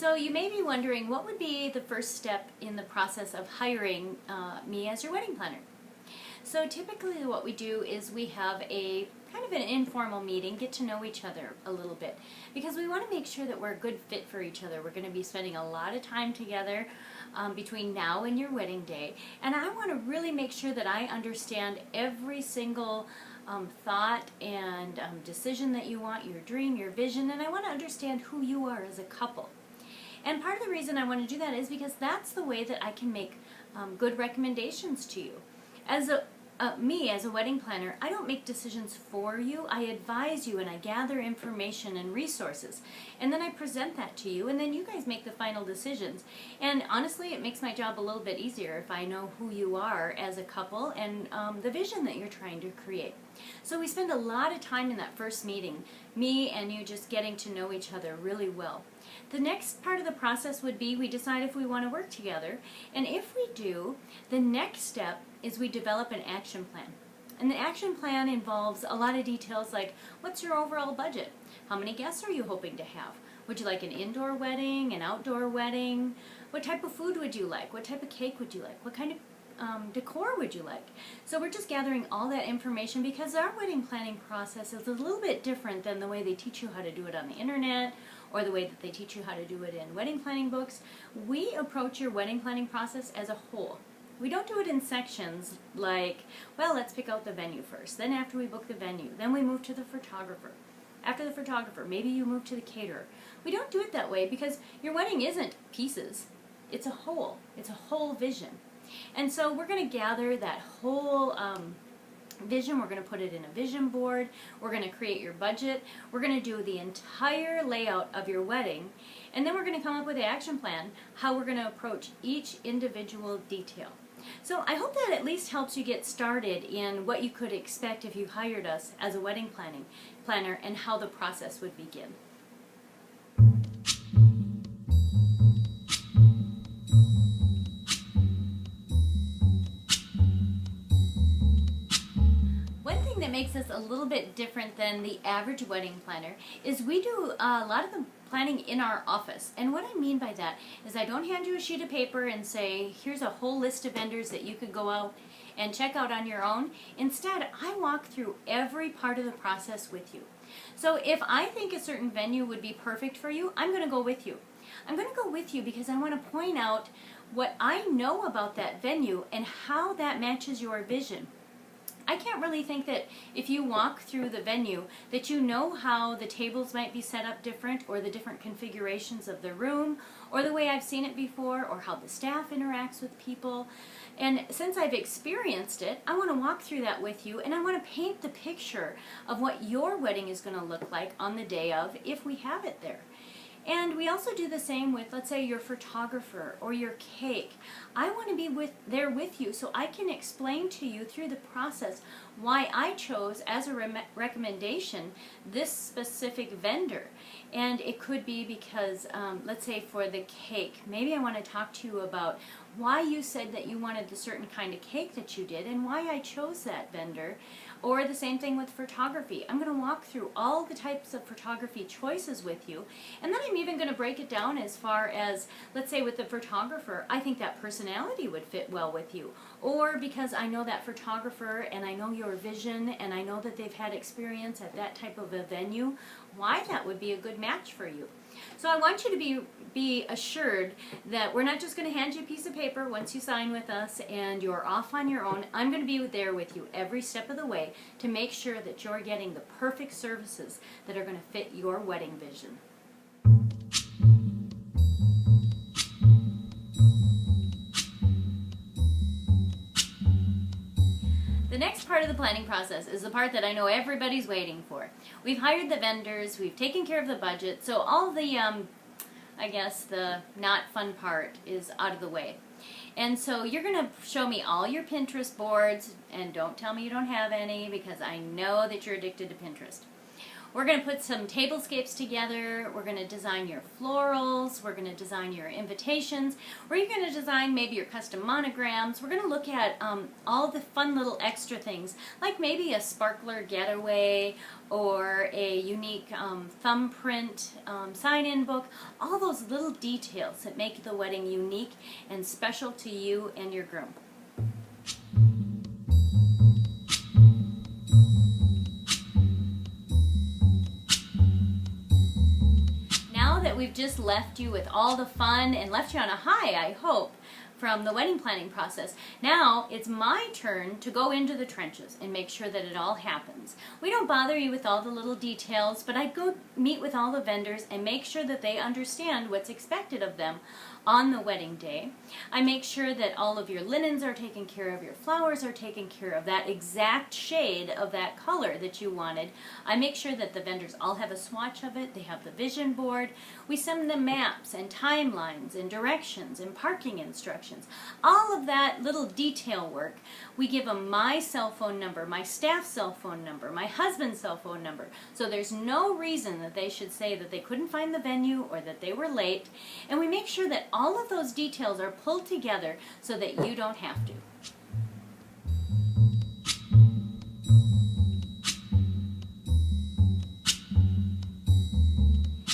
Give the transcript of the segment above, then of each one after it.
So you may be wondering, what would be the first step in the process of hiring me as your wedding planner? So typically what we do is we have a kind of an informal meeting, get to know each other a little bit, because we want to make sure that we're a good fit for each other. We're going to be spending a lot of time together between now and your wedding day, and I want to really make sure that I understand every single thought and decision that you want, your dream, your vision, and I want to understand who you are as a couple. And part of the reason I want to do that is because that's the way that I can make good recommendations to you. As me, as a wedding planner, I don't make decisions for you. I advise you and I gather information and resources. And then I present that to you, and then you guys make the final decisions. And honestly, it makes my job a little bit easier if I know who you are as a couple and the vision that you're trying to create. So we spend a lot of time in that first meeting, me and you just getting to know each other really well. The next part of the process would be we decide if we want to work together, and if we do, the next step is we develop an action plan. And the action plan involves a lot of details like, what's your overall budget? How many guests are you hoping to have? Would you like an indoor wedding, an outdoor wedding? What type of food would you like? What type of cake would you like? What kind of decor would you like? So we're just gathering all that information because our wedding planning process is a little bit different than the way they teach you how to do it on the internet or the way that they teach you how to do it in wedding planning books. We approach your wedding planning process as a whole. We don't do it in sections like, well, let's pick out the venue first. Then after we book the venue, then we move to the photographer. After the photographer, maybe you move to the caterer. We don't do it that way because your wedding isn't pieces. It's a whole. It's a whole vision. And so we're going to gather that whole vision. We're going to put it in a vision board. We're going to create your budget. We're going to do the entire layout of your wedding. And then we're going to come up with the action plan, how we're going to approach each individual detail. So I hope that at least helps you get started in what you could expect if you hired us as a wedding planner and how the process would begin. That makes us a little bit different than the average wedding planner is we do a lot of the planning in our office. And what I mean by that is I don't hand you a sheet of paper and say, here's a whole list of vendors that you could go out and check out on your own. Instead, I walk through every part of the process with you. So if I think a certain venue would be perfect for you, I'm going to go with you. I'm going to go with you because I want to point out what I know about that venue and how that matches your vision. I can't really think that if you walk through the venue that you know how the tables might be set up different or the different configurations of the room or the way I've seen it before or how the staff interacts with people. And since I've experienced it, I want to walk through that with you and I want to paint the picture of what your wedding is going to look like on the day of if we have it there. And we also do the same with, let's say, your photographer or your cake. I want to be there with you so I can explain to you through the process why I chose as a recommendation this specific vendor. And it could be because, let's say for the cake, maybe I want to talk to you about why you said that you wanted the certain kind of cake that you did and why I chose that vendor. Or the same thing with photography. I'm going to walk through all the types of photography choices with you, and then I'm even going to break it down as far as, let's say with the photographer, I think that personality would fit well with you. Or because I know that photographer and I know your vision and I know that they've had experience at that type of a venue, why that would be a good match for you. So I want you to be assured that we're not just going to hand you a piece of paper once you sign with us and you're off on your own. I'm going to be there with you every step of the way to make sure that you're getting the perfect services that are going to fit your wedding vision. The next part of the planning process is the part that I know everybody's waiting for. We've hired the vendors, we've taken care of the budget, so all the, I guess the not fun part is out of the way. And so you're going to show me all your Pinterest boards, and don't tell me you don't have any because I know that you're addicted to Pinterest. We're going to put some tablescapes together. We're going to design your florals. We're going to design your invitations. We're going to design maybe your custom monograms. We're going to look at all the fun little extra things, like maybe a sparkler getaway or a unique thumbprint sign-in book. All those little details that make the wedding unique and special to you and your groom. We've just left you with all the fun and left you on a high, I hope, from the wedding planning process. Now it's my turn to go into the trenches and make sure that it all happens. We don't bother you with all the little details, but I go meet with all the vendors and make sure that they understand what's expected of them on the wedding day. I make sure that all of your linens are taken care of, your flowers are taken care of, that exact shade of that color that you wanted. I make sure that the vendors all have a swatch of it, they have the vision board. We send them maps and timelines and directions and parking instructions. All of that little detail work, we give them my cell phone number, my staff's cell phone number, my husband's cell phone number. So there's no reason that they should say that they couldn't find the venue or that they were late. And we make sure that all of those details are pulled together so that you don't have to.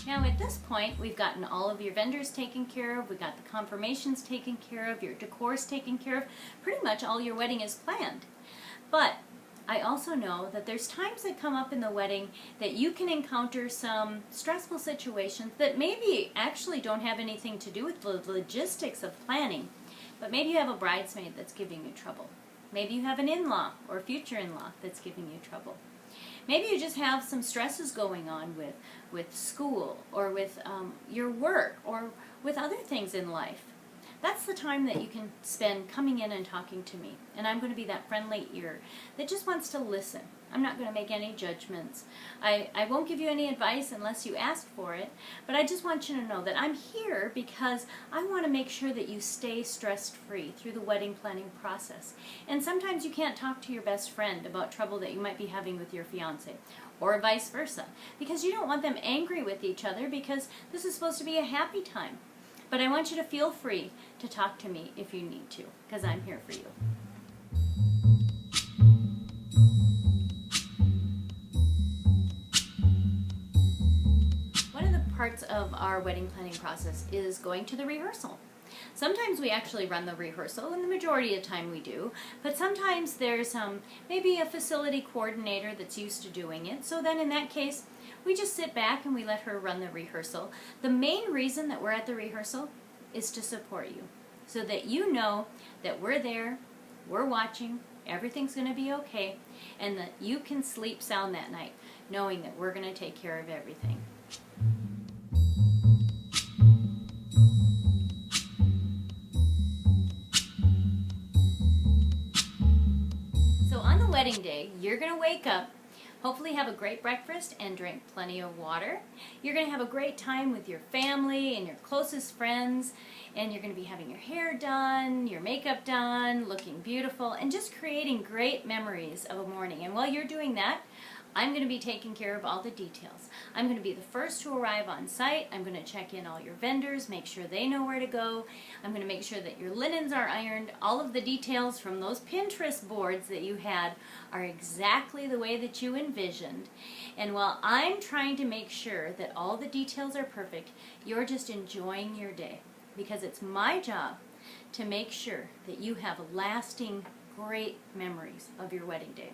Now at this point, we've gotten all of your vendors taken care of, we've got the confirmations taken care of, your decor's taken care of, pretty much all your wedding is planned. But I also know that there's times that come up in the wedding that you can encounter some stressful situations that maybe actually don't have anything to do with the logistics of planning, but maybe you have a bridesmaid that's giving you trouble. Maybe you have an in-law or future in-law that's giving you trouble. Maybe you just have some stresses going on with school or with your work or with other things in life. That's the time that you can spend coming in and talking to me. And I'm going to be that friendly ear that just wants to listen. I'm not going to make any judgments. I won't give you any advice unless you ask for it. But I just want you to know that I'm here because I want to make sure that you stay stress-free through the wedding planning process. And sometimes you can't talk to your best friend about trouble that you might be having with your fiance, or vice versa, because you don't want them angry with each other, because this is supposed to be a happy time. But I want you to feel free to talk to me if you need to, because I'm here for you. One of the parts of our wedding planning process is going to the rehearsal. Sometimes we actually run the rehearsal, and the majority of the time we do, but sometimes there's maybe a facility coordinator that's used to doing it, so then in that case, we just sit back and we let her run the rehearsal. The main reason that we're at the rehearsal is to support you, so that you know that we're there, we're watching, everything's going to be okay, and that you can sleep sound that night, knowing that we're going to take care of everything. So on the wedding day, you're going to wake up, hopefully have a great breakfast and drink plenty of water. You're going to have a great time with your family and your closest friends, and you're going to be having your hair done, your makeup done, looking beautiful, and just creating great memories of a morning. And while you're doing that, I'm going to be taking care of all the details. I'm going to be the first to arrive on site. I'm going to check in all your vendors, make sure they know where to go. I'm going to make sure that your linens are ironed. All of the details from those Pinterest boards that you had are exactly the way that you envisioned. And while I'm trying to make sure that all the details are perfect, you're just enjoying your day, because it's my job to make sure that you have lasting, great memories of your wedding day.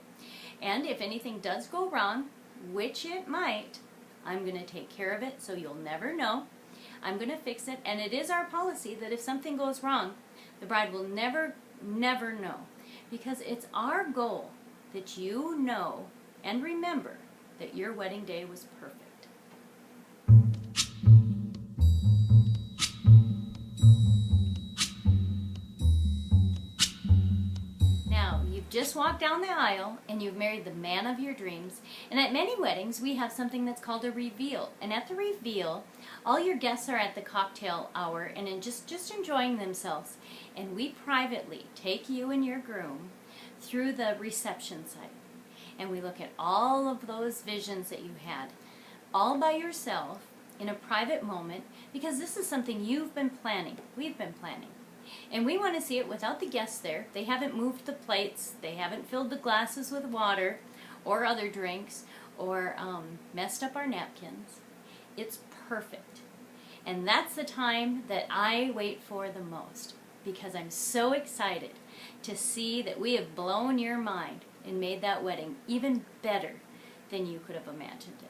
And if anything does go wrong, which it might, I'm going to take care of it so you'll never know. I'm going to fix it, and it is our policy that if something goes wrong, the bride will never know, because it's our goal that you know and remember that your wedding day was perfect. Just walked down the aisle and you've married the man of your dreams. And at many weddings we have something that's called a reveal. And at the reveal, all your guests are at the cocktail hour and just enjoying themselves. And we privately take you and your groom through the reception site. and we look at all of those visions that you had, all by yourself, in a private moment, because this is something you've been planning, we've been planning. And we want to see it without the guests there. They haven't moved the plates, they haven't filled the glasses with water or other drinks, or messed up our napkins. It's perfect. And that's the time that I wait for the most, because I'm so excited to see that we have blown your mind and made that wedding even better than you could have imagined it.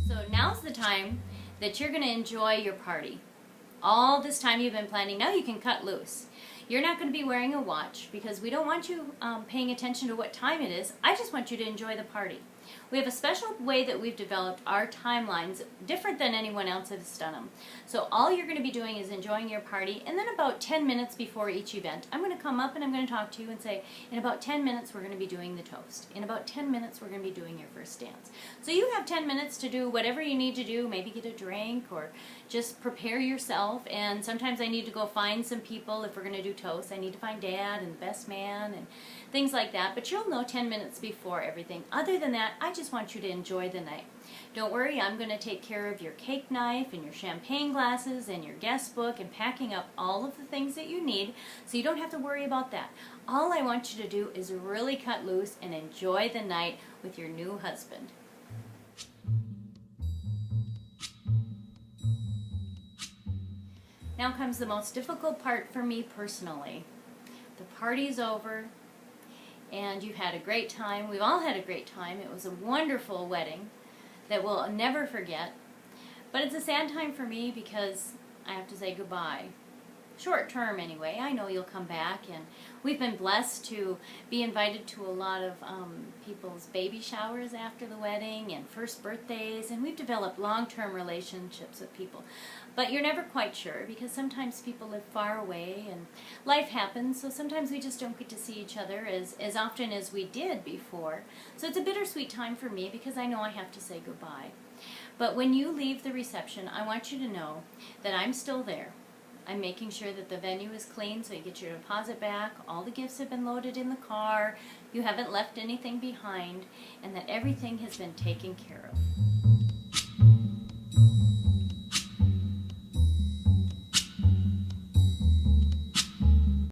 So now's the time that you're going to enjoy your party. All this time you've been planning, now you can cut loose. You're not going to be wearing a watch because we don't want you paying attention to what time it is. I just want you to enjoy the party. We have a special way that we've developed our timelines, different than anyone else has done them. So all you're going to be doing is enjoying your party, and then about 10 minutes before each event, I'm going to come up and I'm going to talk to you and say, in about 10 minutes we're going to be doing the toast. In about 10 minutes we're going to be doing your first dance. So you have 10 minutes to do whatever you need to do, maybe get a drink or just prepare yourself. And sometimes I need to go find some people if we're going to do toast. I need to find Dad and the best man and things like that. But you'll know 10 minutes before everything. Other than that, I just want you to enjoy the night. Don't worry, I'm going to take care of your cake knife and your champagne glasses and your guest book and packing up all of the things that you need, so you don't have to worry about that. All I want you to do is really cut loose and enjoy the night with your new husband. Now comes the most difficult part for me personally. The party's over, and you've had a great time. We've all had a great time. It was a wonderful wedding that we'll never forget. But it's a sad time for me because I have to say goodbye. Short term anyway. I know you'll come back, and we've been blessed to be invited to a lot of people's baby showers after the wedding and first birthdays, and we've developed long-term relationships with people. But you're never quite sure because sometimes people live far away and life happens, so sometimes we just don't get to see each other as often as we did before. So it's a bittersweet time for me because I know I have to say goodbye. But when you leave the reception, I want you to know that I'm still there. I'm making sure that the venue is clean so you get your deposit back, all the gifts have been loaded in the car, you haven't left anything behind, and that everything has been taken care of.